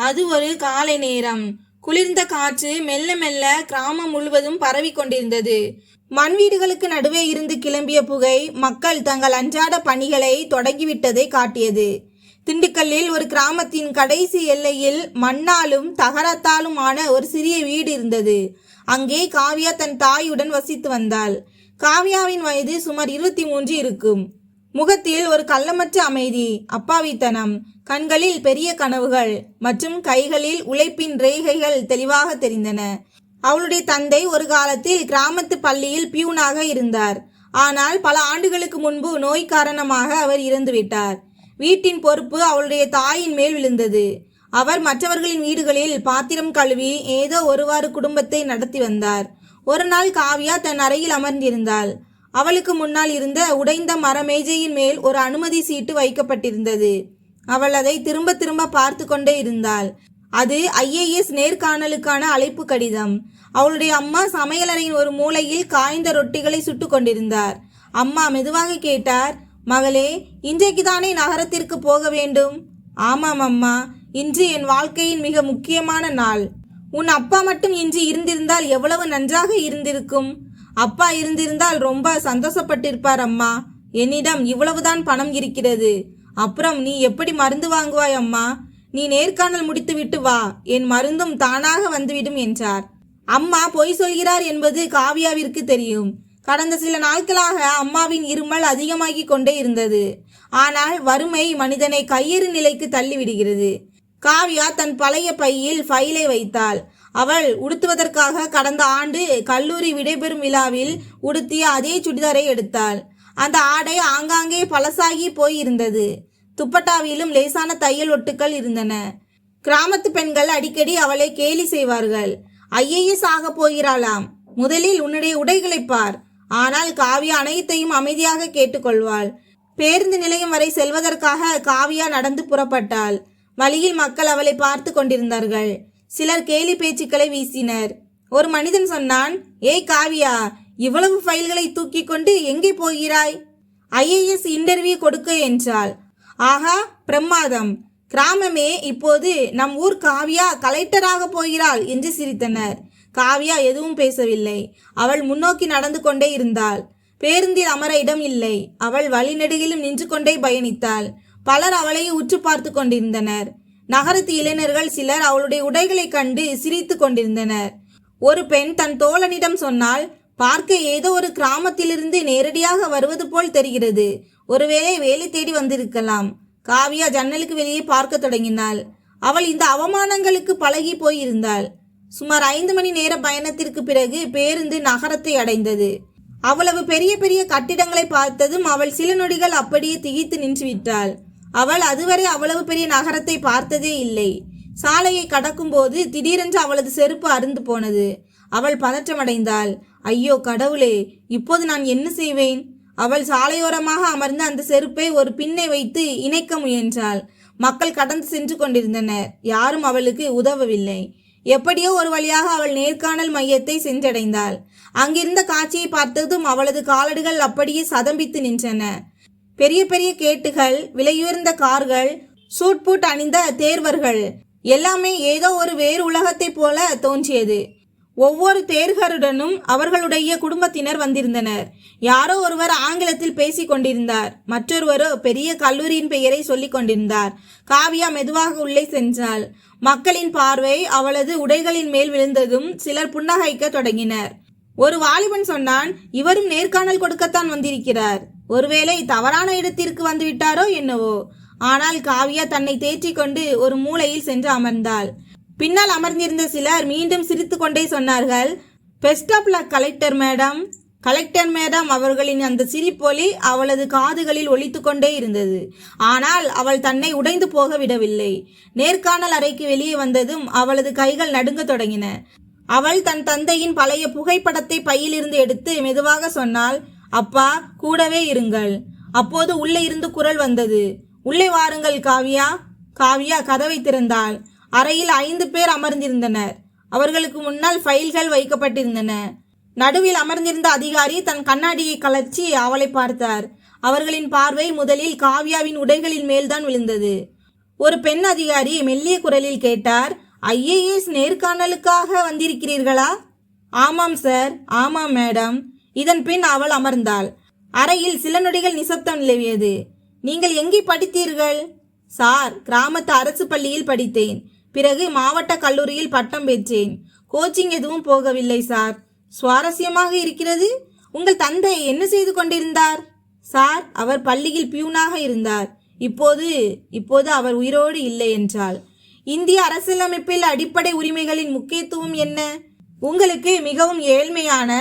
அது ஒரு காலை நேரம். குளிர்ந்த காற்று மெல்ல மெல்ல கிராமம் முழுவதும் பரவி கொண்டிருந்தது. மண் வீடுகளுக்கு நடுவே இருந்து கிளம்பிய புகை மக்கள் தங்கள் அன்றாட பணிகளை தொடங்கிவிட்டதை காட்டியது. திண்டுக்கல்லில் ஒரு கிராமத்தின் கடைசி எல்லையில் மண்ணாலும் தகரத்தாலும் ஆன ஒரு சிறிய வீடு இருந்தது. அங்கே காவ்யா தன் தாயுடன் வசித்து வந்தாள். காவ்யாவின் வயது சுமார் 23 இருக்கும். முகத்தில் ஒரு கள்ளமற்ற அமைதி, அப்பாவித்தனம், கண்களில் பெரிய கனவுகள் மற்றும் கைகளில் உழைப்பின் ரேகைகள் தெளிவாக தெரிந்தன. அவளுடைய தந்தை ஒரு காலத்தில் கிராமத்து பள்ளியில் பியூனாக இருந்தார். ஆனால் பல ஆண்டுகளுக்கு முன்பு நோய் காரணமாக அவர் இறந்துவிட்டார். வீட்டின் பொறுப்பு அவளுடைய தாயின் மேல் விழுந்தது. அவர் மற்றவர்களின் வீடுகளில் பாத்திரம் கழுவி ஏதோ ஒருவாறு குடும்பத்தை நடத்தி வந்தார். ஒரு நாள் காவ்யா தன் அறையில் அமர்ந்திருந்தாள். அவளுக்கு முன்னால் இருந்த உடைந்த மரமேஜையின் மேல் ஒரு அனுமதி சீட்டு வைக்கப்பட்டிருந்தது. அவள் அதை திரும்ப திரும்ப பார்த்து கொண்டே இருந்தாள். அது IAS நேர்காணலுக்கான அழைப்பு கடிதம். அவளுடைய அம்மா சமையலறையின் ஒரு மூலையில் காய்ந்த ரொட்டிகளை சுட்டு கொண்டிருந்தார். அம்மா மெதுவாக கேட்டார், மகளே, இன்றைக்கு தானே நகரத்திற்கு போக வேண்டும்? ஆமாம் அம்மா, இன்று என் வாழ்க்கையின் மிக முக்கியமான நாள். உன் அப்பா மட்டும் இன்று இருந்திருந்தால் எவ்வளவு நன்றாக இருந்திருக்கும். அப்பா இருந்திருந்தால் ரொம்ப சந்தோஷப்பட்டிருப்பார் அம்மா. என்னிடம் இவ்வளவுதான் பணம் இருக்கிறது. அப்புறம் நீ எப்படி மருந்து வாங்குவாய் அம்மா? நீ நேர்காணல் முடித்துவிட்டு வா, என் மருந்தும் தானாக வந்துவிடும் என்றார். அம்மா பொய் சொல்கிறார் என்பது காவ்யாவிற்கு தெரியும். கடந்த சில நாட்களாக அம்மாவின் இருமல் அதிகமாகிக் கொண்டே இருந்தது. ஆனால் வறுமை மனிதனை கையெறு நிலைக்கு தள்ளிவிடுகிறது. காவ்யா தன் பழைய பையில் ஃபைலை வைத்தாள். அவள் உடுத்துவதற்காக கடந்த ஆண்டு கல்லூரி விடைபெறும் விழாவில் உடுத்திய அதே சுடிதாரை எடுத்தாள். அந்த ஆடை ஆங்காங்கே பழசாகி போயிருந்தது. துப்பட்டாவிலும் லேசான தையல் ஒட்டுக்கள் இருந்தன. கிராமத்து பெண்கள் அடிக்கடி அவளை கேலி செய்வார்கள். IAS ஆக போகிறாளாம். முதலில் உன்னுடைய உடைகளை பார். ஆனால் காவ்யா அனைத்தையும் அமைதியாக கேட்டுக்கொள்வாள். பேருந்து நிலையம் வரை செல்வதற்காக காவ்யா நடந்து புறப்பட்டாள். வழியில் மக்கள் அவளை பார்த்து கொண்டிருந்தார்கள். சிலர் கேலி பேச்சுக்களை வீசினர். ஒரு மனிதன் சொன்னான், ஏய் காவ்யா, இவ்வளவு ஃபைல்களை தூக்கி கொண்டு எங்கே போகிறாய்? IAS இன்டர்வியூ கொடுக்க என்றாள். ஆஹா, பிரமாதம். கிராமமே இப்போது நம் ஊர் காவ்யா கலெக்டராக போகிறாள் என்று சிரித்தனர். காவ்யா எதுவும் பேசவில்லை. அவள் முன்னோக்கி நடந்து கொண்டே இருந்தாள். பேருந்தில் அமர இடம் இல்லை. அவள் வழிநெடுகிலும் நின்று கொண்டே பயணித்தாள். பலர் அவளை உற்று பார்த்து கொண்டிருந்தனர். நகரத்து இளைஞர்கள் சிலர் அவளுடைய உடைகளை கண்டு சிரித்து கொண்டிருந்தனர். ஒரு பெண் தன் தோழனிடம் சொன்னால், பார்க்க ஏதோ ஒரு கிராமத்திலிருந்து நேரடியாக வருவது போல் தெரிகிறது. ஒருவேளை வேலை தேடி வந்திருக்கலாம். காவ்யா ஜன்னலுக்கு வெளியே பார்க்க தொடங்கினாள். அவள் இந்த அவமானங்களுக்கு பழகி போயிருந்தாள். சுமார் 5 மணி நேர பயணத்திற்கு பிறகு பேருந்து நகரத்தை அடைந்தது. அவ்வளவு பெரிய பெரிய கட்டிடங்களை பார்த்ததும் அவள் சில நொடிகள் அப்படியே திகைத்து நின்று விட்டாள். அவள் அதுவரை அவ்வளவு பெரிய நகரத்தை பார்த்ததே இல்லை. சாலையை கடக்கும் போது திடீரென்று அவளது செருப்பு அறுந்து போனது. அவள் பதற்றமடைந்தாள். ஐயோ கடவுளே, இப்போது நான் என்ன செய்வேன்? அவள் சாலையோரமாக அமர்ந்து அந்த செருப்பை ஒரு பின்னை வைத்து இணைக்க முயன்றாள். மக்கள் கடந்து சென்று கொண்டிருந்தனர். யாரும் அவளுக்கு உதவவில்லை. எப்படியோ ஒரு வழியாக அவள் நேர்காணல் மையத்தை சென்றடைந்தாள். அங்கிருந்த காட்சியை பார்த்ததும் அவளது காலடிகள் அப்படியே சதம்பித்து நின்றன. பெரிய பெரிய கேட்டுகள், விலையுயர்ந்த கார்கள், சூட் பூட் அணிந்த தேர்வர்கள், எல்லாமே ஏதோ ஒரு வேறு உலகத்தை போல தோன்றியது. ஒவ்வொரு தேர்கருடனும் அவர்களுடைய குடும்பத்தினர் வந்திருந்தனர். யாரோ ஒருவர் ஆங்கிலத்தில் பேசிக் கொண்டிருந்தார். மற்றொருவரோ பெரிய கல்லூரியின் பெயரை சொல்லிக் கொண்டிருந்தார். காவ்யா மெதுவாக உள்ளே சென்றாள். மக்களின் பார்வை அவளது உடைகளின் மேல் விழுந்ததும் சிலர் புன்னகைக்க தொடங்கினர். ஒரு வாலிபன் சொன்னான், இவரும் நேர்காணல் கொடுக்கத்தான் வந்திருக்கிறார். ஒருவேளை தவறான இடத்திற்கு வந்துவிட்டாரோ என்னவோ. ஆனால் காவ்யா தன்னை தேற்றிக் கொண்டு ஒரு மூலையில் சென்று அமர்ந்தாள். பின்னால் அமர்ந்திருந்த சிலர் மீண்டும் சிரித்து கொண்டே சொன்னார்கள், best of luck collector madam. Collector madam அவர்களின் அந்த சிரிப்பொலி அவளது காதுகளில் ஒலித்து கொண்டே இருந்தது. ஆனால் அவள் தன்னை உடைந்து போக விடவில்லை. நேர்காணல் அறைக்கு வெளியே வந்ததும் அவளது கைகள் நடுங்க தொடங்கின. அவள் தன் தந்தையின் பழைய புகைப்படத்தை பையிலிருந்து எடுத்து மெதுவாக சொன்னாள், அப்பா, கூடவே இருங்கள். அப்போது உள்ளே இருந்து குரல் வந்தது, உள்ளே வாருங்கள் காவ்யா. காவ்யா கதவை திறந்தாள். அறையில் 5 பேர் அமர்ந்திருந்தனர். அவர்களுக்கு முன்னால் ஃபைல்கள் வைக்கப்பட்டிருந்தன. நடுவில் அமர்ந்திருந்த அதிகாரி தன் கண்ணாடியை கலற்றி அவளை பார்த்தார். அவர்களின் பார்வை முதலில் காவ்யாவின் உடைகளின் மேல்தான் விழுந்தது. ஒரு பெண் அதிகாரி மெல்லிய குரலில் கேட்டார். ஐஏஎஸ் நேர்காணலுக்காக வந்திருக்கிறீர்களா? ஆமாம் சார். ஆமாம் மேடம். இதன் பின் அவள் அமர்ந்தாள். அறையில் சில நொடிகள் நிசப்தம் நிலவியது. நீங்கள் எங்கே படித்தீர்கள்? சார், கிராமத்து அரசு பள்ளியில் படித்தேன். பிறகு மாவட்ட கல்லூரியில் பட்டம் பெற்றேன். கோச்சிங் எதுவும் போகவில்லை சார். சுவாரஸ்யமாக இருக்கிறது. உங்கள் தந்தை என்ன செய்து கொண்டிருந்தார்? சார், அவர் பள்ளியில் பியூனாக இருந்தார். இப்போது அவர் உயிரோடு இல்லை என்றாள். இந்திய அரசியலமைப்பில் அடிப்படை உரிமைகளின் முக்கியத்துவம் என்ன? உங்களுக்கு மிகவும் ஏழ்மையான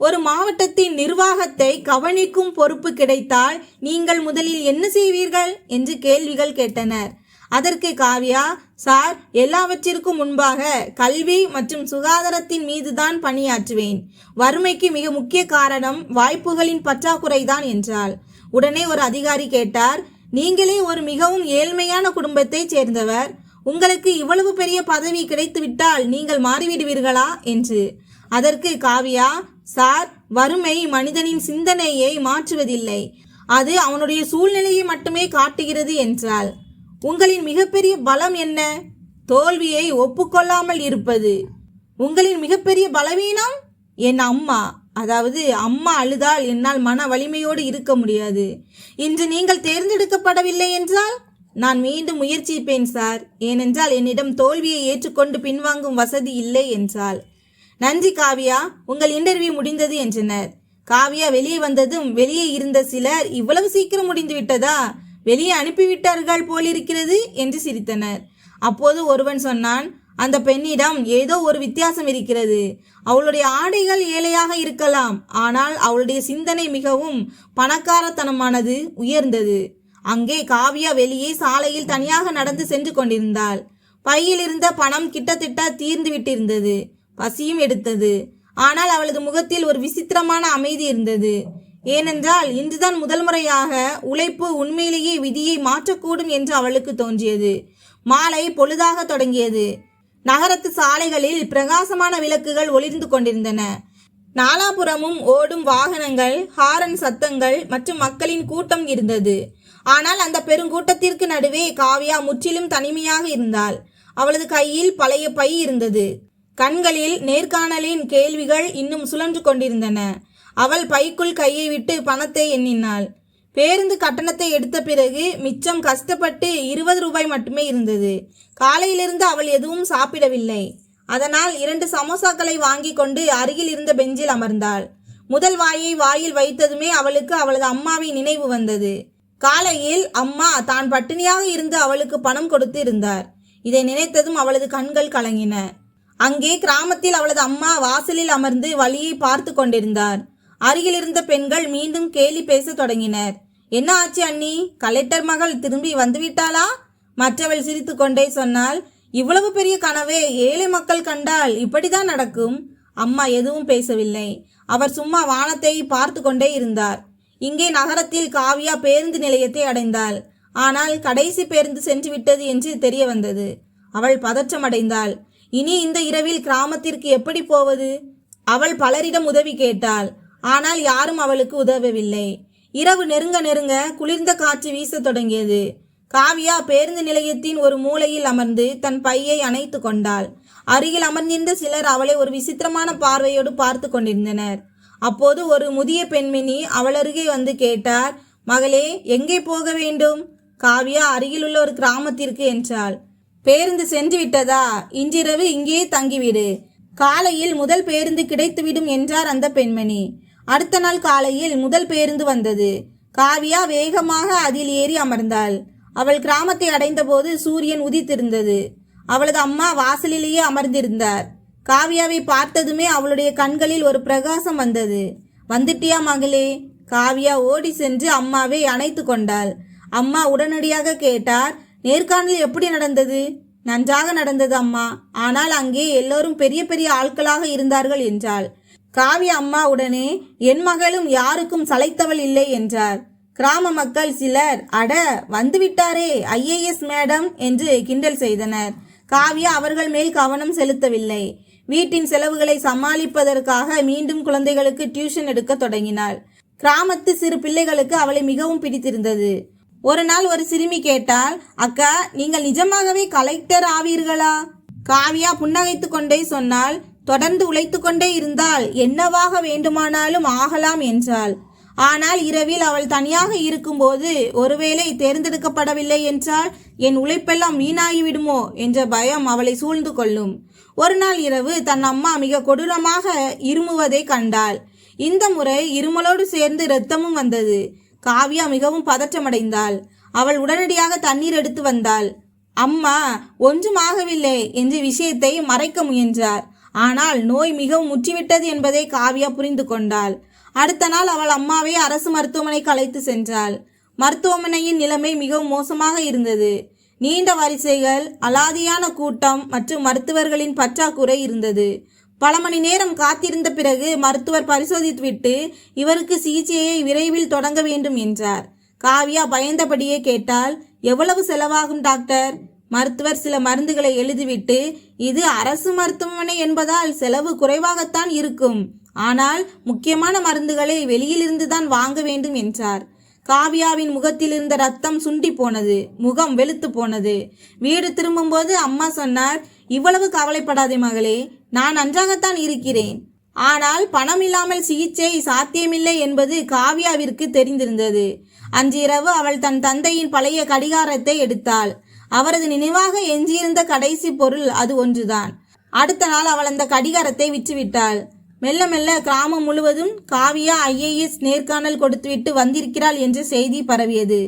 ஒரு மாவட்டத்தின் நிர்வாகத்தை கவனிக்கும் பொறுப்பு கிடைத்தால் நீங்கள் முதலில் என்ன செய்வீர்கள் என்று கேள்விகள் கேட்டனர். அதற்கு காவ்யா, சார், எல்லாவற்றிற்கும் முன்பாக கல்வி மற்றும் சுகாதாரத்தின் மீதுதான் பணியாற்றுவேன். வறுமைக்கு மிக முக்கிய காரணம் வாய்ப்புகளின் பற்றாக்குறைதான் என்றாள். உடனே ஒரு அதிகாரி கேட்டார், நீங்களே ஒரு மிகவும் ஏழ்மையான குடும்பத்தைச் சேர்ந்தவர். உங்களுக்கு இவ்வளவு பெரிய பதவி கிடைத்துவிட்டால் நீங்கள் மாறிவிடுவீர்களா என்று. அதற்கு காவ்யா, சார், வறுமை மனிதனின் சிந்தனையை மாற்றுவதில்லை, அது அவனுடைய சூழ்நிலையை மட்டுமே காட்டுகிறது என்றாள். உங்களின் மிகப்பெரிய பலம் என்ன? தோல்வியை ஒப்புக்கொள்ளாமல் இருப்பது. உங்களின் மிகப்பெரிய பலவீனம்? என் அம்மா. அதாவது அம்மா அழுதால் என்னால் மன வலிமையோடு இருக்க முடியாது. இன்று நீங்கள் தேர்ந்தெடுக்கப்படவில்லை என்றால் நான் மீண்டும் முயற்சிப்பேன் சார். ஏனென்றால் என்னிடம் தோல்வியை ஏற்றுக்கொண்டு பின்வாங்கும் வசதி இல்லை என்றாள். நன்றி காவ்யா, உங்கள் இன்டர்வியூ முடிந்தது என்றனர். காவ்யா வெளியே வந்ததும் வெளியே இருந்த சிலர், இவ்வளவு சீக்கிரம் முடிந்து விட்டதா, வெளியே அனுப்பிவிட்டார்கள் போலிருக்கிறது என்று சிரித்தனர். அப்போது ஒருவன் சொன்னான், அந்த பெண்ணிடம் ஏதோ ஒரு வித்தியாசம் இருக்கிறது. அவளுடைய ஆடைகள் ஏழையாக இருக்கலாம், ஆனால் அவளுடைய சிந்தனை மிகவும் பணக்காரத்தனமானது, உயர்ந்தது. அங்கே காவ்யா வெளியே சாலையில் தனியாக நடந்து சென்று கொண்டிருந்தாள். பையில் இருந்த பணம் கிட்டத்தட்ட தீர்ந்து விட்டிருந்தது. பசியும் எடுத்தது. ஆனால் அவளது முகத்தில் ஒரு விசித்திரமான அமைதி இருந்தது. ஏனென்றால் இன்றுதான் முதல் முறையாக உழைப்பு உண்மையிலேயே விதியை மாற்றக்கூடும் என்று அவளுக்கு தோன்றியது. மாலை பொழுதாக தொடங்கியது. நகரத்து சாலைகளில் பிரகாசமான விளக்குகள் ஒளிர்ந்து கொண்டிருந்தன. நாலாபுறமும் ஓடும் வாகனங்கள், ஹாரன் சத்தங்கள் மற்றும் மக்களின் கூட்டம் இருந்தது. ஆனால் அந்த பெருங்கூட்டத்திற்கு நடுவே காவ்யா முற்றிலும் தனிமையாக இருந்தாள். அவளது கையில் பழைய பை இருந்தது. கண்களில் நேர்காணலின் கேள்விகள் இன்னும் சுழன்று கொண்டிருந்தன. அவள் பைக்குள் கையை விட்டு பணத்தை எண்ணினாள். பேருந்து கட்டணத்தை எடுத்த பிறகு மிச்சம் கஷ்டப்பட்டு 20 ரூபாய் மட்டுமே இருந்தது. காலையிலிருந்து அவள் எதுவும் சாப்பிடவில்லை. அதனால் 2 சமோசாக்களை வாங்கி கொண்டு அருகில் இருந்த பெஞ்சில் அமர்ந்தாள். முதல் வாயை வாயில் வைத்ததுமே அவளுக்கு அவளது அம்மாவின் நினைவு வந்தது. காலையில் அம்மா தான் பட்டினியாக இருந்து அவளுக்கு பணம் கொடுத்து இருந்தார். இதை நினைத்ததும் அவளது கண்கள் கலங்கின. அங்கே கிராமத்தில் அவளது அம்மா வாசலில் அமர்ந்து வழியை பார்த்து கொண்டிருந்தார். அருகில் இருந்த பெண்கள் மீண்டும் கேலி பேச தொடங்கினர். என்ன ஆச்சு அண்ணி, கலெக்டர் மகள் திரும்பி வந்துவிட்டாளா? மற்றவள் சிரித்து கொண்டே சொன்னாள், இவ்வளவு பெரிய கனவே ஏழை மக்கள் கண்டால் இப்படிதான் நடக்கும். அம்மா எதுவும் பேசவில்லை. அவர் சும்மா வானத்தை பார்த்து கொண்டே இருந்தார். இங்கே நகரத்தில் காவ்யா பேருந்து நிலையத்தை அடைந்தாள். ஆனால் கடைசி பேருந்து சென்று விட்டது என்று தெரிய வந்தது. அவள் பதற்றமடைந்தாள். இனி இந்த இரவில் கிராமத்திற்கு எப்படி போவது? அவள் பலரிடம் உதவி கேட்டாள். ஆனால் யாரும் அவளுக்கு உதவவில்லை. இரவு நெருங்க நெருங்க குளிர்ந்த காற்று வீச தொடங்கியது. காவ்யா பேருந்து நிலையத்தின் ஒரு மூலையில் அமர்ந்து தன் பையை அணைத்து கொண்டாள். அருகில் அமர்ந்திருந்த சிலர் அவளை ஒரு விசித்திரமான பார்வையோடு பார்த்து கொண்டிருந்தனர். அப்போது ஒரு முதிய பெண்மணி அவள் அருகே வந்து கேட்டார், மகளே, எங்கே போக வேண்டும்? காவ்யா அருகிலுள்ள ஒரு கிராமத்திற்கு என்றாள். பேருந்து சென்று விட்டதா? இன்றிரவு இங்கே தங்கிவிடு. காலையில் முதல் பேருந்து கிடைத்துவிடும் என்றார் அந்த பெண்மணி. அடுத்த நாள் காலையில் முதல் பேருந்து வந்தது. காவ்யா வேகமாக அதில் ஏறி அமர்ந்தாள். அவள் கிராமத்தை அடைந்தபோது சூரியன் உதித்திருந்தது. அவளது அம்மா வாசலிலேயே அமர்ந்திருந்தார். காவ்யாவை பார்த்ததுமே அவளுடைய கண்களில் ஒரு பிரகாசம் வந்தது. வந்துட்டியா மகளே? காவ்யா ஓடி சென்று அம்மாவை அணைத்து கொண்டாள். அம்மா உடனடியாக கேட்டார், நேர்காணல் எப்படி நடந்தது? நன்றாக நடந்தது அம்மா. ஆனால் அங்கே எல்லோரும் பெரிய பெரிய ஆட்களாக இருந்தார்கள் என்றாள். காவ்யா அம்மா உடனே, என் மகளும் யாருக்கும் சளைத்தவள் இல்லை என்றார். கிராம மக்கள் சிலர், அட வந்துவிட்டாரே ஐஏஎஸ் மேடம் என்று கிண்டல் செய்தனர். காவ்யா அவர்கள் மேல் கவனம் செலுத்தவில்லை. வீட்டின் செலவுகளை சமாளிப்பதற்காக மீண்டும் குழந்தைகளுக்கு டியூஷன் எடுக்க தொடங்கினாள். கிராமத்து சிறு பிள்ளைகளுக்கு அவளை மிகவும் பிடித்திருந்தது. ஒரு நாள் ஒரு சிறுமி கேட்டால், அக்கா, நீங்கள் நிஜமாகவே கலெக்டர் ஆவீர்களா? காவியா புன்னகைத்து கொண்டே சொன்னாள், தொடர்ந்து உழைத்து கொண்டே இருந்தால் என்னவாக வேண்டுமானாலும் ஆகலாம் என்றாள். ஆனால் இரவில் அவள் தனியாக இருக்கும்போது ஒருவேளை தேர்ந்தெடுக்கப்படவில்லை என்றால் என் உழைப்பெல்லாம் வீணாகிவிடுமோ என்ற பயம் அவளை சூழ்ந்து கொள்ளும். ஒரு நாள் இரவு தன் அம்மா மிக கொடூரமாக இருமுவதை கண்டாள். இந்த முறை இருமலோடு சேர்ந்து இரத்தமும் வந்தது. காவியா மிகவும் பதற்றமடைந்தாள். அவள் உடனடியாக தண்ணீர் எடுத்து வந்தாள். அம்மா, ஒன்றும் ஆகவில்லை என்று விஷயத்தை மறைக்க முயன்றார். ஆனால் நோய் மிகவும் முற்றிவிட்டது என்பதை காவியா புரிந்து கொண்டாள். அடுத்த நாள் அவள் அம்மாவை அரசு மருத்துவமனைக்கு அழைத்து சென்றாள். மருத்துவமனையின் நிலைமை மிகவும் மோசமாக இருந்தது. நீண்ட வரிசைகள், அலாதியான கூட்டம் மற்றும் மருத்துவர்களின் பற்றாக்குறை இருந்தது. பல மணி நேரம் காத்திருந்த பிறகு மருத்துவர் பரிசோதித்துவிட்டு இவருக்கு சிகிச்சையை விரைவில் தொடங்க வேண்டும் என்றார். காவியா பயந்தபடியே கேட்டால், எவ்வளவு செலவாகும் டாக்டர்? மருத்துவர் சில மருந்துகளை எழுதிவிட்டு, இது அரசு மருத்துவமனை என்பதால் செலவு குறைவாகத்தான் இருக்கும், ஆனால் முக்கியமான மருந்துகளை வெளியிலிருந்து தான் வாங்க வேண்டும் என்றார். காவியாவின் முகத்தில் இருந்த ரத்தம் சுண்டி போனது. முகம் வெளுத்து போனது. வீடு திரும்பும்போது அம்மா சொன்னார், இவ்வளவு கவலைப்படாதே மகளே, நான் நன்றாகத்தான் இருக்கிறேன். ஆனால் பணம் இல்லாமல் சிகிச்சை சாத்தியமில்லை என்பது காவியாவிற்கு தெரிந்திருந்தது. அன்று இரவு அவள் தன் தந்தையின் பழைய கடிகாரத்தை எடுத்தாள். அவரது நினைவாக எஞ்சியிருந்த கடைசி பொருள் அது ஒன்றுதான். அடுத்த நாள் அவள் அந்த கடிகாரத்தை விற்றுவிட்டாள். மெல்ல மெல்ல கிராமம் முழுவதும் காவியா IAS நேர்காணல் கொடுத்துவிட்டு வந்திருக்கிறாள் என்ற செய்தி பரவியது.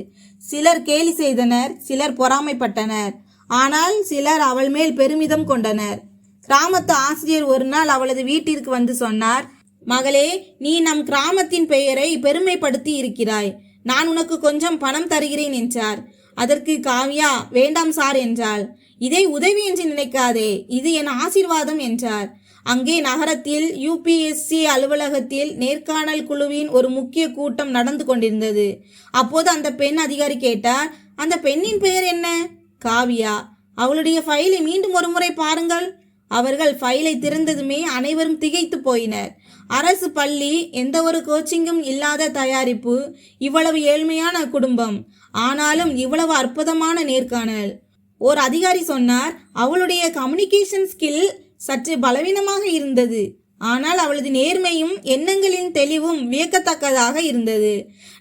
சிலர் கேலி செய்தனர், சிலர் பொறாமைப்பட்டனர். ஆனால் சிலர் அவள் மேல் பெருமிதம் கொண்டனர். கிராமத்து ஆசிரியர் ஒரு நாள் அவளது வீட்டிற்கு வந்து சொன்னார், மகளே, நீ நம் கிராமத்தின் பெயரை பெருமைப்படுத்தி இருக்கிறாய். நான் உனக்கு கொஞ்சம் பணம் தருகிறேன் என்றார். அதற்கு காவியா, வேண்டாம் சார் என்றாள். இதை உதவி என்று நினைக்காதே, இது என் ஆசீர்வாதம் என்றார். அங்கே நகரத்தில் UPSC அலுவலகத்தில் நேர்காணல் குழுவின் ஒரு முக்கிய கூட்டம் நடந்து கொண்டிருந்தது. அப்போது அந்த பெண் அதிகாரி கேட்டார், அந்த பெண்ணின் பெயர் என்ன? காவியா. அவளுடைய ஃபைலை மீண்டும் ஒரு முறை பாருங்கள். அவர்கள் ஃபைலை திறந்ததுமே அனைவரும் திகைத்து போயினர். அரசு பள்ளி, எந்த ஒரு கோச்சிங்கும் இல்லாத தயாரிப்பு, இவ்வளவு ஏழ்மையான குடும்பம், ஆனாலும் இவ்வளவு அற்புதமான நேர்காணல். ஓர் அதிகாரி சொன்னார், அவளுடைய கம்யூனிகேஷன் ஸ்கில் சற்று பலவீனமாக இருந்தது, ஆனால் அவளது நேர்மையும் எண்ணங்களின் தெளிவும் வியக்கத்தக்கதாக இருந்தது.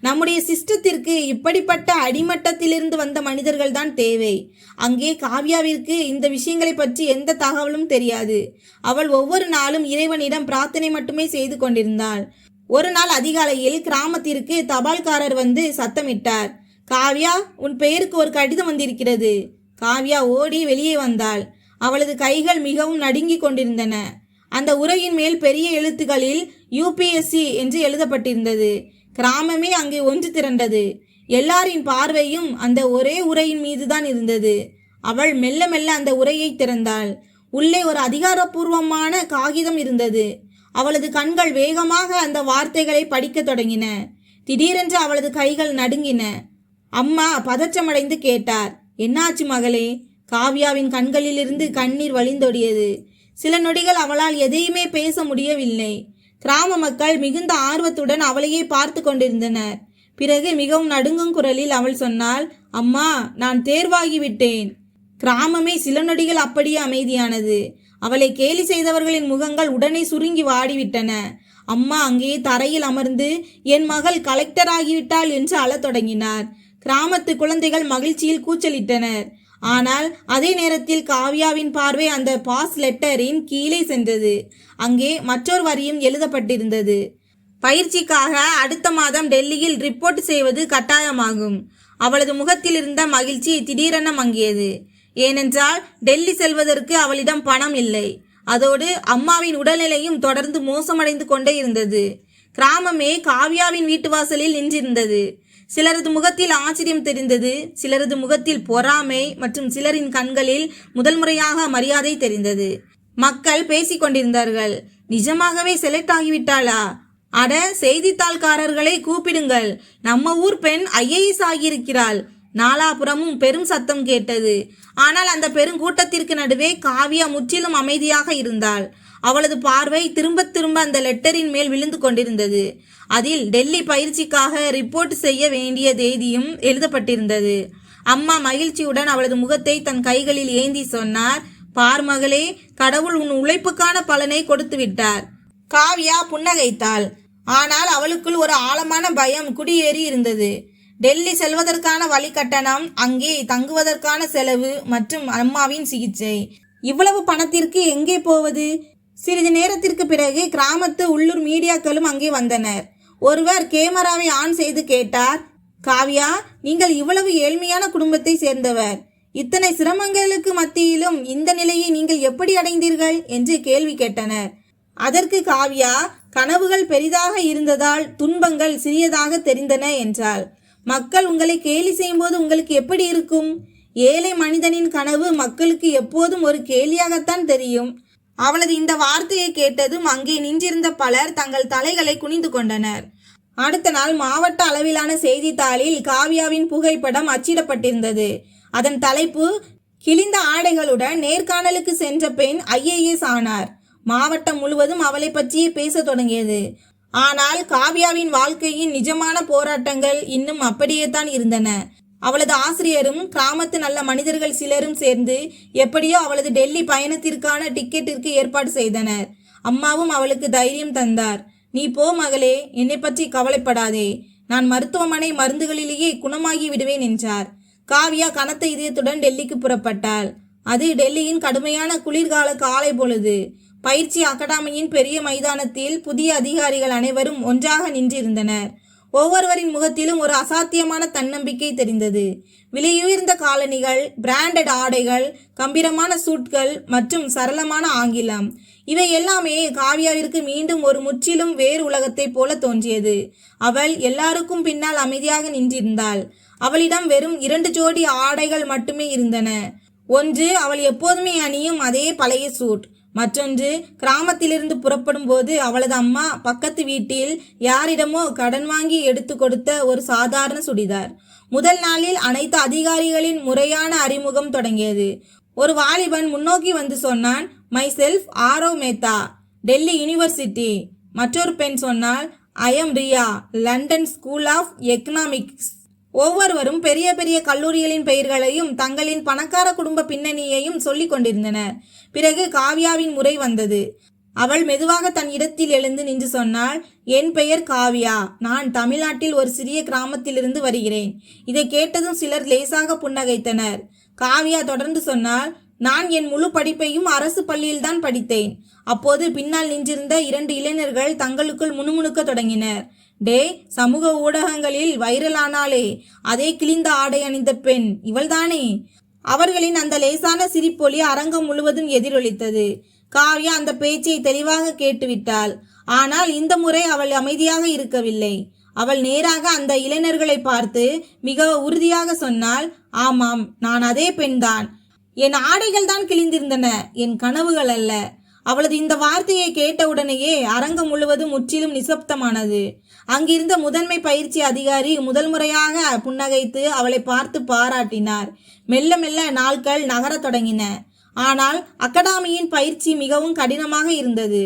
நம்முடைய சிஸ்டத்திற்கு இப்படிப்பட்ட அடிமட்டத்திலிருந்து வந்த மனிதர்கள் தான் தேவை. அங்கே காவியாவிற்கு இந்த விஷயங்களை பற்றி எந்த தகவலும் தெரியாது. அவள் ஒவ்வொரு நாளும் இறைவனிடம் பிரார்த்தனை மட்டுமே செய்து கொண்டிருந்தாள். ஒரு நாள் அதிகாலையில் கிராமத்திற்கு தபால்காரர் வந்து சத்தமிட்டார், காவியா, உன் பெயருக்கு ஒரு கடிதம் வந்திருக்கிறது. காவியா ஓடி வெளியே வந்தாள். அவளது கைகள் மிகவும் நடுங்கி கொண்டிருந்தன. அந்த உரையின் மேல் பெரிய எழுத்துக்களில் UPSC என்று எழுதப்பட்டிருந்தது. கிராமமே அங்கே ஒன்று திரண்டது. எல்லாரின் பார்வையும் அந்த ஒரே உரையின் மீதுதான் இருந்தது. அவள் மெல்ல மெல்ல அந்த உரையை திறந்தாள். உள்ளே ஒரு அதிகாரப்பூர்வமான காகிதம் இருந்தது. அவளது கண்கள் வேகமாக அந்த வார்த்தைகளை படிக்க தொடங்கின. திடீரென்று அவளது கைகள் நடுங்கின. அம்மா பதற்றமடைந்து கேட்டார், என்னாச்சு மகளே? காவியாவின் கண்களிலிருந்து கண்ணீர் வழிந்தோடியது. சில நொடிகள் அவளால் எதையுமே பேச முடியவில்லை. கிராம மக்கள் மிகுந்த ஆர்வத்துடன் அவளையே பார்த்து கொண்டிருந்தனர். பிறகு மிகவும் நடுங்கும் குரலில் அவள் சொன்னாள், அம்மா, நான் தேர்வாகிவிட்டேன். கிராமமே சில நொடிகள் அப்படியே அமைதியானது. அவளை கேலி செய்தவர்களின் முகங்கள் உடனே சுருங்கி வாடிவிட்டன. அம்மா அங்கே தரையில் அமர்ந்து, என் மகள் கலெக்டர் ஆகிவிட்டாள் என்று அழத் தொடங்கினார். கிராமத்து குழந்தைகள் மகிழ்ச்சியில் கூச்சலிட்டனர். ஆனால் அதே நேரத்தில் காவியாவின் பார்வை அந்த பாஸ் லெட்டரின் கீழே சென்றது. அங்கே மற்றொரு வரியும் எழுதப்பட்டிருந்தது, பயிற்சிக்காக அடுத்த மாதம் டெல்லியில் ரிப்போர்ட் செய்வது கட்டாயமாகும். அவளது முகத்தில் இருந்த மகிழ்ச்சி திடீரென மங்கியது. ஏனென்றால் டெல்லி செல்வதற்கு அவளிடம் பணம் இல்லை. அதோடு அம்மாவின் உடல்நிலையும் தொடர்ந்து மோசமடைந்து கொண்டே இருந்தது. கிராமமே காவியாவின் வீட்டு வாசலில் நின்றிருந்தது. சிலரது முகத்தில் ஆச்சரியம் தெரிந்தது, சிலரது முகத்தில் பொறாமை மற்றும் சிலரின் கண்களில் முதல் முறையாக மரியாதை தெரிந்தது. மக்கள் பேசிக் கொண்டிருந்தார்கள், நிஜமாகவே செலக்ட் ஆகிவிட்டாளா? அட, செய்தித்தாள்காரர்களை கூப்பிடுங்கள், நம்ம ஊர் பெண் IAS ஆகியிருக்கிறாள். நாலாபுறமும் பெரும் சத்தம் கேட்டது. ஆனால் அந்த பெருங்கூட்டத்திற்கு நடுவே காவ்யா முற்றிலும் அமைதியாக இருந்தாள். அவளது பார்வை திரும்ப திரும்ப அந்த லெட்டரின் மேல் விழுந்து கொண்டிருந்தது. அதில் டெல்லி பயிற்சிக்காக ரிப்போர்ட் செய்ய வேண்டிய தேதியும் எழுதப்பட்டிருந்தது. அம்மா மகிழ்ச்சியுடன் அவளது முகத்தை தன் கைகளில் ஏந்தி சொன்னார், பார் மகளே, கடவுள் உன் உழைப்புக்கான பலனை கொடுத்து விட்டார். காவ்யா புன்னகைத்தாள். ஆனால் அவளுக்குள் ஒரு ஆழமான பயம் குடியேறி இருந்தது. டெல்லி செல்வதற்கான வழிகட்டணம், அங்கே தங்குவதற்கான செலவு மற்றும் அம்மாவின் சிகிச்சை, இவ்வளவு பணத்திற்கு எங்கே போவது? சிறிது நேரத்திற்கு பிறகு கிராமத்து உள்ளூர் மீடியாக்களும் அங்கே வந்தனர். ஒருவர் கேமராவை ஆன் செய்து கேட்டார், காவ்யா, நீங்கள் இவ்வளவு ஏழ்மையான குடும்பத்தை சேர்ந்தவர். இத்தனை சிரமங்களுக்கு மத்தியிலும் இந்த நிலையை நீங்கள் எப்படி அடைந்தீர்கள் என்று கேள்வி கேட்டனர். அதற்கு காவ்யா, கனவுகள் பெரிதாக இருந்ததால் துன்பங்கள் சிறியதாக தெரிந்தன என்றாள். மக்கள் உங்களை கேலி செய்யும்போது உங்களுக்கு எப்படி இருக்கும்? ஏழை மனிதனின் கனவு மக்களுக்கு எப்போதும் ஒரு கேலியாகத்தான் தெரியும். அவளது இந்த வார்த்தையை கேட்டதும் அங்கே நின்றிருந்த பலர் தங்கள் தலைகளை குனிந்து கொண்டனர். அடுத்த நாள் மாவட்ட அளவிலான செய்தித்தாளில் காவ்யாவின் புகைப்படம் அச்சிடப்பட்டிருந்தது. அதன் தலைப்பு, கிழிந்த ஆடைகளுடன் நேர்காணலுக்கு சென்ற பெண் IAS ஆனார். மாவட்டம் முழுவதும் அவளை பற்றியே பேச தொடங்கியது. ஆனால் காவ்யாவின் வாழ்க்கையின் நிஜமான போராட்டங்கள் இன்னும் அப்படியே தான் இருந்தன. அவளது ஆசிரியரும் கிராமத்து நல்ல மனிதர்கள் சிலரும் சேர்ந்து எப்படியோ அவளது டெல்லி பயணத்திற்கான டிக்கெட்டிற்கு ஏற்பாடு செய்தனர். அம்மாவும் அவளுக்கு தைரியம் தந்தார். நீ போ மகளே, என்னை பற்றி கவலைப்படாதே, நான் மருத்துவமனை மருந்துகளிலேயே குணமாகி விடுவேன் என்றார். காவ்யா கனத்த இதயத்துடன் டெல்லிக்கு புறப்பட்டாள். அது டெல்லியின் கடுமையான குளிர்கால காலை பொழுது. பயிற்சி அகாடமியின் பெரிய மைதானத்தில் புதிய அதிகாரிகள் அனைவரும் ஒன்றாக நின்றிருந்தனர். ஒவ்வொருவரின் முகத்திலும் ஒரு அசாத்தியமான தன்னம்பிக்கை தெரிந்தது. விலையுயர்ந்த காலணிகள், பிராண்டட் ஆடைகள், கம்பீரமான சூட்கள் மற்றும் சரளமான ஆங்கிலம், இவை எல்லாமே காவ்யாவிற்கு மீண்டும் ஒரு முற்றிலும் வேறு உலகத்தைப் போல தோன்றியது. அவள் எல்லாருக்கும் பின்னால் அமைதியாக நின்றிருந்தாள். அவளிடம் வெறும் 2 ஜோடி ஆடைகள் மட்டுமே இருந்தன. ஒன்று அவள் எப்போதுமே அணியும் அதே பழைய சூட். மற்றொன்று கிராமத்திலிருந்து புறப்படும் போது அவளது அம்மா பக்கத்து வீட்டில் யாரிடமோ கடன் வாங்கி எடுத்து கொடுத்த ஒரு சாதாரண சுடிதார். முதல் நாளில் அனைத்து அதிகாரிகளின் முறையான அறிமுகம் தொடங்கியது. ஒரு வாலிபன் முன்னோக்கி வந்து சொன்னான், myself Aarav Mehta, Delhi University. மற்றொரு பெண் சொன்னாள், I am Riya, London School of Economics. ஒவ்வொருவரும் பெரிய பெரிய கல்லூரிகளின் பெயர்களையும் தங்களின் பணக்கார குடும்ப பின்னணியையும் சொல்லிக் கொண்டிருந்தனர். பிறகு காவ்யாவின் முறை வந்தது. அவள் மெதுவாக தன் இடத்தில் எழுந்து நின்று சொன்னாள், என் பெயர் காவ்யா, நான் தமிழ்நாட்டில் ஒரு சிறிய கிராமத்திலிருந்து வருகிறேன். இதை கேட்டதும் சிலர் லேசாக புன்னகைத்தனர். காவ்யா தொடர்ந்து சொன்னாள், நான் என் முழு படிப்பையும் அரசு பள்ளியில்தான் படித்தேன். அப்போது பின்னால் நின்றிருந்த 2 இளைஞர்கள் தங்களுக்குள் முணுமுணுக்க தொடங்கினர். டே, சமூக ஊடகங்களில் வைரலானாலே அதே கிழிந்த ஆடை அணிந்த பெண் இவள்தானே? அவர்களின் அந்த லேசான சிரிப்பொலி அரங்கம் முழுவதும் எதிரொலித்தது. காவ்யா அந்த பேச்சை தெளிவாக கேட்டுவிட்டாள். ஆனால் இந்த முறை அவள் அமைதியாக இருக்கவில்லை. அவள் நேராக அந்த இளைஞர்களை பார்த்து மிக உறுதியாக சொன்னாள், ஆமாம், நான் அதே பெண்தான். என் ஆடைகள் தான் கிழிந்திருந்தன, என் கனவுகள் அல்ல. அவளது இந்த வார்த்தையை கேட்டவுடனேயே அரங்கம் முழுவதும் முற்றிலும் நிசப்தமானது. அங்கிருந்த முதன்மை பயிற்சி அதிகாரி முதல் முறையாக புன்னகைத்து அவளை பார்த்து பாராட்டினார். மெல்ல மெல்ல நாட்கள் நகரத் தொடங்கின. ஆனால் அகாடமியின் பயிற்சி மிகவும் கடினமாக இருந்தது.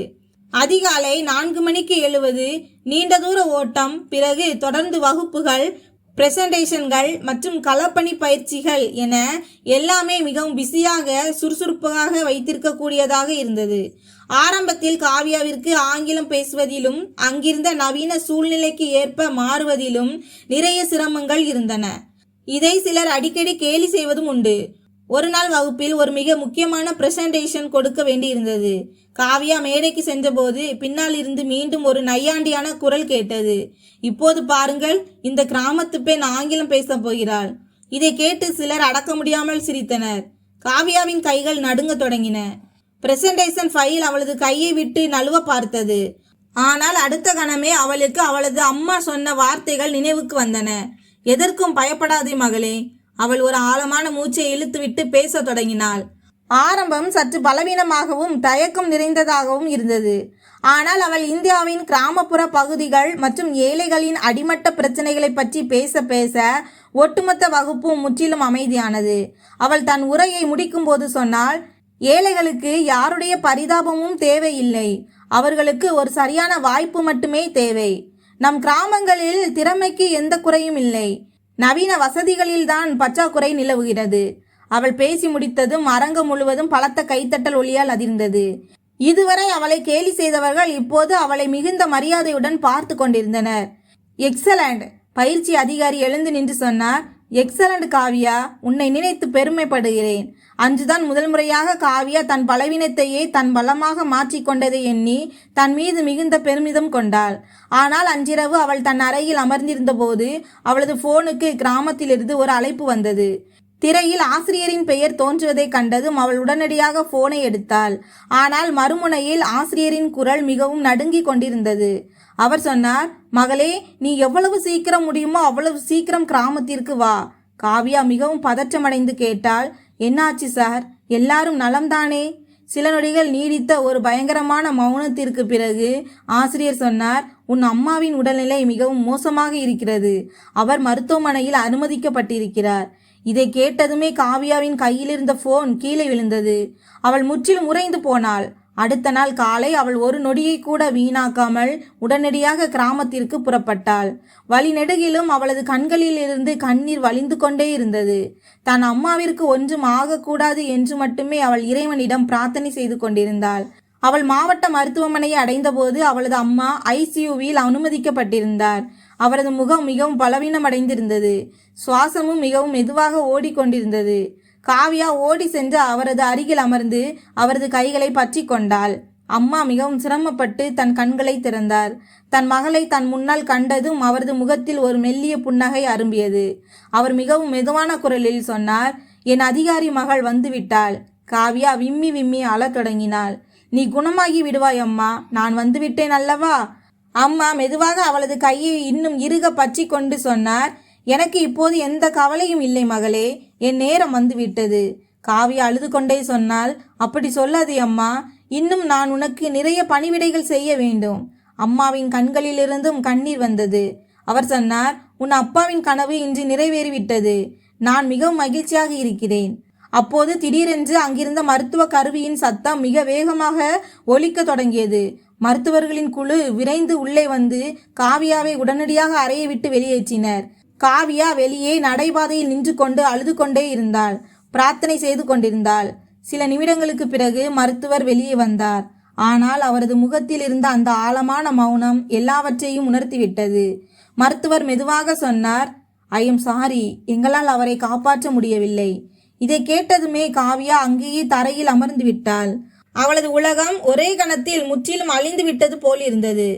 அதிகாலை 4 மணிக்கு எழுவது, நீண்ட தூர ஓட்டம், பிறகு தொடர்ந்து வகுப்புகள், பிரசன்டேஷன்கள் மற்றும் களப்பணி பயிற்சிகள் என எல்லாமே மிகவும் பிஸியாக சுறுசுறுப்பாக வைத்திருக்கக்கூடியதாக இருந்தது. ஆரம்பத்தில் காவ்யாவிற்கு ஆங்கிலம் பேசுவதிலும் அங்கிருந்த நவீன சூழ்நிலைக்கு ஏற்ப மாறுவதிலும் நிறைய சிரமங்கள் இருந்தன. இதை சிலர் அடிக்கடி கேலி செய்வதும் உண்டு. ஒரு நாள் வகுப்பில் ஒரு மிக முக்கியமான பிரசன்டேஷன் கொடுக்க வேண்டியிருந்தது. காவ்யா மேடைக்கு சென்றபோது பின்னால் இருந்து மீண்டும் ஒரு நையாண்டியான குரல் கேட்டது. இப்போது பாருங்கள், இந்த கிராமத்து பெண் ஆங்கிலம் பேச போகிறாள். இதை கேட்டு சிலர் அடக்க முடியாமல் சிரித்தனர். காவ்யாவின் கைகள் நடுங்க தொடங்கின. பிரசன்டேஷன் ஃபைல் அவளது கையை விட்டு நழுவ பார்த்தது. ஆனால் அடுத்த கணமே அவளுக்கு அவளது அம்மா சொன்ன வார்த்தைகள் நினைவுக்கு வந்தன. எதற்கும் பயப்படாதே மகளே. அவள் ஒரு ஆழமான மூச்சை இழுத்துவிட்டு பேச தொடங்கினாள். ஆரம்பம் சற்று பலவீனமாகவும் தயக்கம் நிறைந்ததாகவும் இருந்தது. ஆனால் அவள் இந்தியாவின் கிராமப்புற பகுதிகள் மற்றும் ஏழைகளின் அடிமட்ட பிரச்சனைகளை பற்றி பேச பேச ஒட்டுமொத்த வகுப்பும் முற்றிலும் அமைதியானது. அவள் தன் உரையை முடிக்கும் போது சொன்னாள், ஏழைகளுக்கு யாருடைய பரிதாபமும் தேவையில்லை, அவர்களுக்கு ஒரு சரியான வாய்ப்பு மட்டுமே தேவை. நம் கிராமங்களில் திறமைக்கு எந்த குறையும் இல்லை, நவீன வசதிகளில்தான் பற்றாக்குறை நிலவுகிறது. அவள் பேசி முடித்ததும் அரங்கம் முழுவதும் பலத்த கைத்தட்டல் ஒலியால் அதிர்ந்தது. இதுவரை அவளை கேலி செய்தவர்கள் இப்போது அவளை மிகுந்த மரியாதையுடன் பார்த்து கொண்டிருந்தனர். எக்ஸலண்ட்! பயிற்சி அதிகாரி எழுந்து நின்று சொன்னார். எக்ஸலண்ட் காவியா, உன்னை நினைத்து பெருமைப்படுகிறேன். அன்றுதான் முதல் முறையாக காவியா தன் பலவீனத்தையே தன் பலமாக மாற்றிக்கொண்டதை எண்ணி தன் மீது மிகுந்த பெருமிதம் கொண்டாள். ஆனால் அன்றிரவு அவள் தன் அறையில் அமர்ந்திருந்த போது அவளது போனுக்கு கிராமத்திலிருந்து ஒரு அழைப்பு வந்தது. திரையில் ஆசிரியரின் பெயர் தோன்றுவதை கண்டதும் அவள் உடனடியாக போனை எடுத்தாள். ஆனால் மறுமுனையில் ஆசிரியரின் குரல் மிகவும் நடுங்கிக் கொண்டிருந்தது. அவர் சொன்னார், மகளே, நீ எவ்வளவு சீக்கிரம் முடியுமோ அவ்வளவு சீக்கிரம் கிராமத்திற்கு வா. காவியா மிகவும் பதற்றமடைந்து கேட்டாள், என்னாச்சு சார், எல்லாரும் நலம்தானே? சில நொடிகள் நீடித்த ஒரு பயங்கரமான மௌனத்திற்கு பிறகு ஆசிரியர் சொன்னார், உன் அம்மாவின் உடல்நிலை மிகவும் மோசமாக இருக்கிறது. அவர் மருத்துவமனையில் அனுமதிக்கப்பட்டிருக்கிறார். இதை கேட்டதுமே காவியாவின் கையில் இருந்த போன் கீழே விழுந்தது. அவள் முற்றிலும் உறைந்து போனாள். அடுத்த நாள் காலை அவள் ஒரு நொடியை கூட வீணாக்காமல் உடனடியாக கிராமத்திற்கு புறப்பட்டாள். வழிநெடுகிலும் அவளது கண்களில் இருந்து கண்ணீர் வழிந்து கொண்டே இருந்தது. தன் அம்மாவிற்கு ஒன்றும் ஆகக்கூடாது என்று மட்டுமே அவள் இறைவனிடம் பிரார்த்தனை செய்து கொண்டிருந்தாள். அவள் மாவட்ட மருத்துவமனையை அடைந்தபோது அவளது அம்மா ஐசியூவில் அனுமதிக்கப்பட்டிருந்தார். அவரது முகம் மிகவும் பலவீனமடைந்திருந்தது. சுவாசமும் மிகவும் மெதுவாக ஓடிக்கொண்டிருந்தது. காவியா ஓடி சென்று அவரது அருகில் அமர்ந்து அவரது கைகளை பற்றி கொண்டாள். அம்மா மிகவும் சிரமப்பட்டு தன் கண்களை திறந்தார். தன் மகளை தன் முன்னால் கண்டதும் அவரது முகத்தில் ஒரு மெல்லிய புன்னகை அரும்பியது. அவர் மிகவும் மெதுவான குரலில் சொன்னார், என் அதிகாரி மகள் வந்துவிட்டாள். காவியா விம்மி விம்மி அழத் தொடங்கினாள். நீ குணமாகி விடுவாய் அம்மா, நான் வந்துவிட்டேன் அல்லவா? அம்மா மெதுவாக அவளது கையை இன்னும் இறுக பற்றி கொண்டு சொன்னார், எனக்கு இப்போது எந்த கவலையும் இல்லை மகளே, என் நேரம் வந்துவிட்டது. காவியா அழுது கொண்டே சொன்னாள், அப்படி சொல்லாதே அம்மா, இன்னும் நான் உனக்கு நிறைய பணிவிடைகள் செய்ய வேண்டும். அம்மாவின் கண்களிலிருந்தும் கண்ணீர் வந்தது. அவர் சொன்னார், உன் அப்பாவின் கனவு இன்று நிறைவேறிவிட்டது. நான் மிகவும் மகிழ்ச்சியாக இருக்கிறேன். அப்போது திடீரென்று அங்கிருந்த மருத்துவ கருவியின் சத்தம் மிக வேகமாக ஒலிக்க தொடங்கியது. மருத்துவர்களின் குழு விரைந்து உள்ளே வந்து காவியாவை உடனடியாக அறையை விட்டு வெளியேற்றினர். காவியா வெளியே நடைபாதையில் நின்று கொண்டு அழுது கொண்டே இருந்தாள். பிரார்த்தனை செய்து கொண்டிருந்தாள். சில நிமிடங்களுக்கு பிறகு மருத்துவர் வெளியே வந்தார். ஆனால் அவரது முகத்தில் இருந்த அந்த ஆழமான மௌனம் எல்லாவற்றையும் உணர்த்திவிட்டது. மருத்துவர் மெதுவாக சொன்னார், ஐ எம் சாரி, எங்களால் அவரை காப்பாற்ற முடியவில்லை. இதை கேட்டதுமே காவியா அங்கேயே தரையில் அமர்ந்து விட்டாள். அவளது உலகம் ஒரே கணத்தில் முற்றிலும் அழிந்து விட்டது போல் இருந்தது.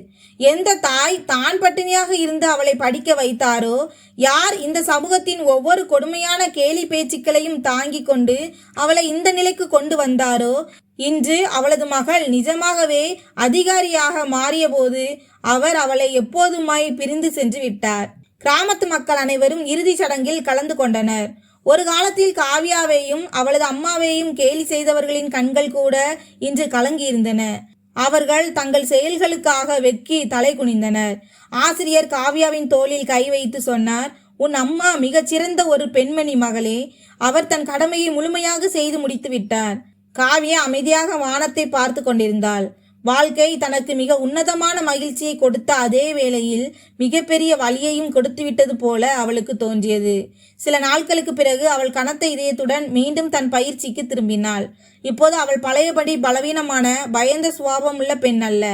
எந்த தாய் தான் பட்டினியாக இருந்து அவளை படிக்க வைத்தாரோ, யார் இந்த சமூகத்தின் ஒவ்வொரு கொடுமையான கேலி பேச்சுக்களையும் தாங்கி கொண்டு அவளை இந்த நிலைக்கு கொண்டு வந்தாரோ, இன்று அவளது மகள் நிஜமாகவே அதிகாரியாக மாறிய போது அவர் அவளை எப்போதுமாய் பிரிந்து சென்று விட்டார். கிராமத்து மக்கள் அனைவரும் இறுதி சடங்கில் கலந்து கொண்டனர். ஒரு காலத்தில் காவியாவையும் அவளது அம்மாவையும் கேலி செய்தவர்களின் கண்கள் கூட இன்று கலங்கியிருந்தன. அவர்கள் தங்கள் செயல்களுக்காக வெட்கி தலை குனிந்தனர். ஆசிரியர் காவியாவின் தோளில் கை வைத்து சொன்னார், உன் அம்மா மிகச்சிறந்த ஒரு பெண்மணி மகளே. அவர் தன் கடமையை முழுமையாக செய்து முடித்து விட்டார். காவியா அமைதியாக வானத்தை பார்த்து கொண்டிருந்தாள். வாழ்க்கை தனக்கு மிக உன்னதமான மகிழ்ச்சியை கொடுத்த அதே வேளையில் மிகப்பெரிய வலியையும் கொடுத்துவிட்டது போல அவளுக்கு தோன்றியது. சில நாட்களுக்கு பிறகு அவள் கனத்த இதயத்துடன் மீண்டும் தன் பயிற்சிக்கு திரும்பினாள். இப்போது அவள் பழையபடி பலவீனமான பயந்த சுபாவமுள்ள பெண் அல்ல.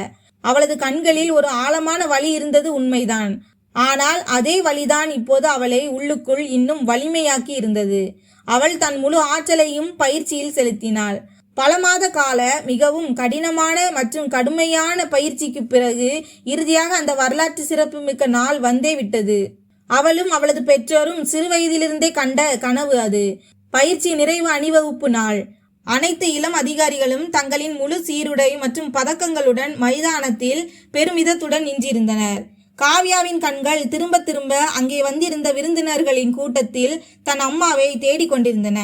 அவளது கண்களில் ஒரு ஆழமான வலி இருந்தது உண்மைதான். ஆனால் அதே வலிதான் இப்போது அவளை உள்ளுக்குள் இன்னும் வலிமையாக்கி இருந்தது. அவள் தன் முழு ஆற்றலையும் பயிற்சியில் செலுத்தினாள். பல மாத கால மிகவும் கடினமான மற்றும் கடுமையான பயிற்சிக்கு பிறகு இறுதியாக அந்த வரலாற்று சிறப்புமிக்க நாள் வந்தே விட்டது. அவளும் அவளது பெற்றோரும் சிறு வயதிலிருந்தே கண்ட கனவு அது. பயிற்சி நிறைவு அணிவகுப்பு நாள். அனைத்து இளம் அதிகாரிகளும் தங்களின் முழு சீருடை மற்றும் பதக்கங்களுடன் மைதானத்தில் பெருமிதத்துடன் நின்றிருந்தனர். காவியாவின் கண்கள் திரும்ப திரும்ப அங்கே வந்திருந்த விருந்தினர்களின் கூட்டத்தில் தன் அம்மாவை தேடிக்கொண்டிருந்தன.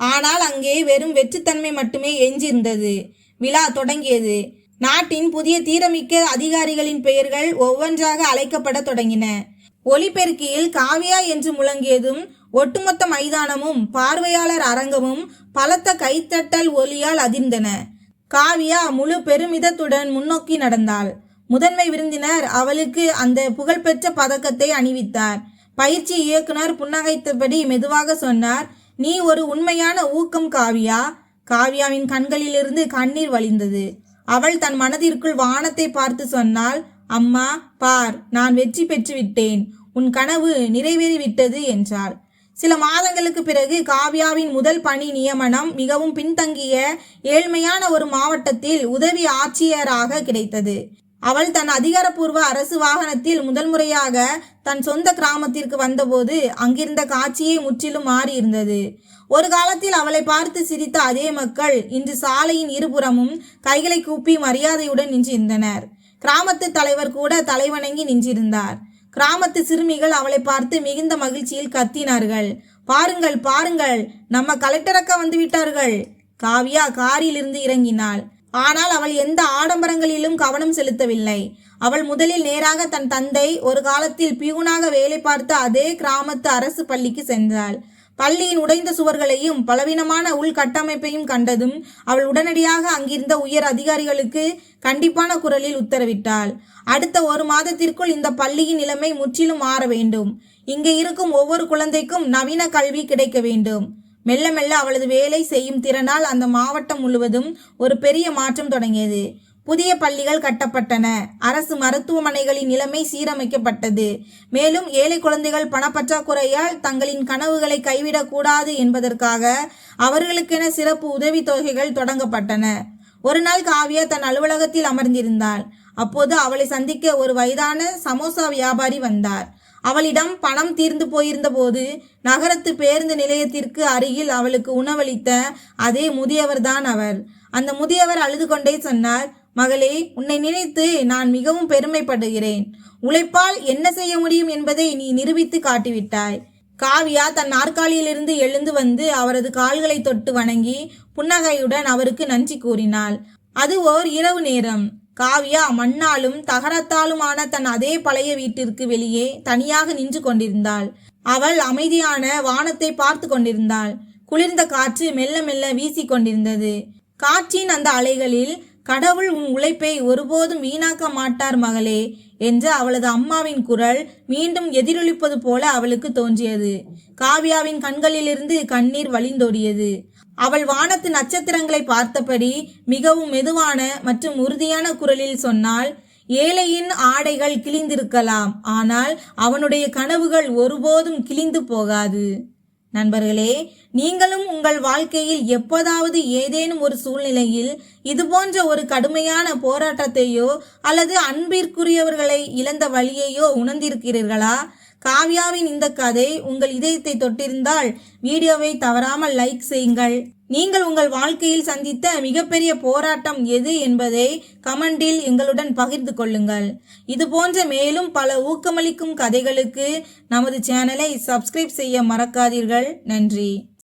ஆனால் அங்கே வெறும் வெற்றுத்தன்மை மட்டுமே எஞ்சியிருந்தது. விழா தொடங்கியது. நாட்டின் புதிய தீரமிக்க அதிகாரிகளின் பெயர்கள் ஒவ்வொன்றாக அழைக்கப்பட தொடங்கின. ஒலிபெருக்கியில் காவியா என்று முழங்கியதும் ஒட்டுமொத்த மைதானமும் பார்வையாளர் அரங்கமும் பலத்த கைத்தட்டல் ஒலியால் அதிர்ந்தன. காவியா முழு பெருமிதத்துடன் முன்னோக்கி நடந்தாள். முதன்மை விருந்தினர் அவளுக்கு அந்த புகழ்பெற்ற பதக்கத்தை அணிவித்தார். பயிற்சி இயக்குனர் புன்னகைத்தபடி மெதுவாக சொன்னார், "நீ ஒரு உண்மையான ஊக்கம் காவியா." காவியாவின் கண்களிலிருந்து கண்ணீர் வழிந்தது. அவள் தன் மனதிற்குள் வானத்தை பார்த்து சொன்னாள், "அம்மா, பார், நான் வெற்றி பெற்றுவிட்டேன். உன் கனவு நிறைவேறிவிட்டது" என்றாள். சில மாதங்களுக்கு பிறகு காவியாவின் முதல் பணி நியமனம் மிகவும் பின்தங்கிய ஏழ்மையான ஒரு மாவட்டத்தில் உதவி ஆட்சியராக கிடைத்தது. அவள் தன் அதிகாரப்பூர்வ அரசு வாகனத்தில் முதல் முறையாக தன் சொந்த கிராமத்திற்கு வந்தபோது அங்கிருந்த காட்சியே முற்றிலும் மாறியிருந்தது. ஒரு காலத்தில் அவளை பார்த்து சிரித்த அதே மக்கள் இன்று சாலையின் இருபுறமும் கைகளை கூப்பி மரியாதையுடன் நின்றிருந்தனர். கிராமத்து தலைவர் கூட தலைவணங்கி நின்றிருந்தார். கிராமத்து சிறுமிகள் அவளை பார்த்து மிகுந்த மகிழ்ச்சியில் கத்தினார்கள், "பாருங்கள், பாருங்கள், நம்ம கலெக்டரக்கா வந்துவிட்டார்கள்." காவியா காரிலிருந்து இறங்கினாள். ஆனால் அவள் எந்த ஆடம்பரங்களிலும் கவனம் செலுத்தவில்லை. அவள் முதலில் நேராக தன் தந்தை ஒரு காலத்தில் பியூனாக வேலை பார்த்த அதே கிராமத்து அரசு பள்ளிக்கு சென்றாள். பள்ளியின் உடைந்த சுவர்களையும் பலவீனமான உள்கட்டமைப்பையும் கண்டதும் அவள் உடனடியாக அங்கிருந்த உயர் அதிகாரிகளுக்கு கண்டிப்பான குரலில் உத்தரவிட்டாள், "அடுத்த 1 மாதத்திற்குள் இந்த பள்ளியின் நிலைமை முற்றிலும் மாற வேண்டும். இங்கே இருக்கும் ஒவ்வொரு குழந்தைக்கும் நவீன கல்வி கிடைக்க வேண்டும்." மெல்ல மெல்ல அவளது வேலை செய்யும் திறனால் அந்த மாவட்டம் முழுவதும் ஒரு பெரிய மாற்றம் தொடங்கியது. புதிய பள்ளிகள் கட்டப்பட்டன. அரசு மருத்துவமனைகளின் நிலைமை சீரமைக்கப்பட்டது. மேலும் ஏழை குழந்தைகள் பணப்பற்றாக்குறையால் தங்களின் கனவுகளை கைவிடக்கூடாது என்பதற்காக அவர்களுக்கென சிறப்பு உதவித்தொகைகள் தொடங்கப்பட்டன. ஒரு நாள் காவியா தன் அலுவலகத்தில் அமர்ந்திருந்தாள். அப்போது அவளை சந்திக்க ஒரு வயதான சமோசா வியாபாரி வந்தார். அவளிடம் பணம் தீர்ந்து போயிருந்த போது நகரத்து பேருந்து நிலையத்திற்கு அருகில் அவளுக்கு உணவளித்த அதே முதியவர்தான் அவர். அந்த முதியவர் அழுது கொண்டே சொன்னார், "மகளே, உன்னை நினைத்து நான் மிகவும் பெருமைப்படுகிறேன். உழைப்பால் என்ன செய்ய முடியும் என்பதை நீ நிரூபித்து காட்டிவிட்டாய்." காவியா தன் நாற்காலியிலிருந்து எழுந்து வந்து அவரது கால்களை தொட்டு வணங்கி புன்னகையுடன் அவருக்கு நன்றி கூறினாள். அது ஓர் இரவு நேரம். காவியா மண்ணாலும் தகரத்தாலுமான தன் அதே பழைய வீட்டிற்கு வெளியே தனியாக நின்று கொண்டிருந்தாள். அவள் அமைதியான வானத்தை பார்த்து கொண்டிருந்தாள். குளிர்ந்த காற்று மெல்ல மெல்ல வீசி கொண்டிருந்தது. காற்றின் அந்த அலைகளில், "கடவுள் உன் உழைப்பை ஒருபோதும் வீணாக்க மாட்டார் மகளே" என்ற அவளது அம்மாவின் குரல் மீண்டும் எதிரொலிப்பது போல அவளுக்கு தோன்றியது. காவியாவின் கண்களிலிருந்து கண்ணீர் வழிந்தோடியது. அவள் வானத்து நட்சத்திரங்களை பார்த்தபடி மிகவும் மெதுவான மற்றும் உறுதியான குரலில் சொன்னாள், "ஏழையின் ஆடைகள் கிழிந்திருக்கலாம், ஆனால் அவனுடைய கனவுகள் ஒருபோதும் கிழிந்து போகாது." நண்பர்களே, நீங்களும் உங்கள் வாழ்க்கையில் எப்போதாவது ஏதேனும் ஒரு சூழ்நிலையில் இதுபோன்ற ஒரு கடுமையான போராட்டத்தையோ அல்லது அன்பிற்குரியவர்களை இழந்த வழியையோ உணர்ந்திருக்கிறீர்களா? காவியாவின் இந்த கதை உங்கள் இதயத்தை தொட்டிருந்தால் வீடியோவை தவறாமல் லைக் செய்யுங்கள். நீங்கள் உங்கள் வாழ்க்கையில் சந்தித்த மிகப்பெரிய போராட்டம் எது என்பதை கமெண்டில் எங்களுடன் பகிர்ந்து கொள்ளுங்கள். இது போன்ற மேலும் பல ஊக்கமளிக்கும் கதைகளுக்கு நமது சேனலை சப்ஸ்கிரைப் செய்ய மறக்காதீர்கள். நன்றி.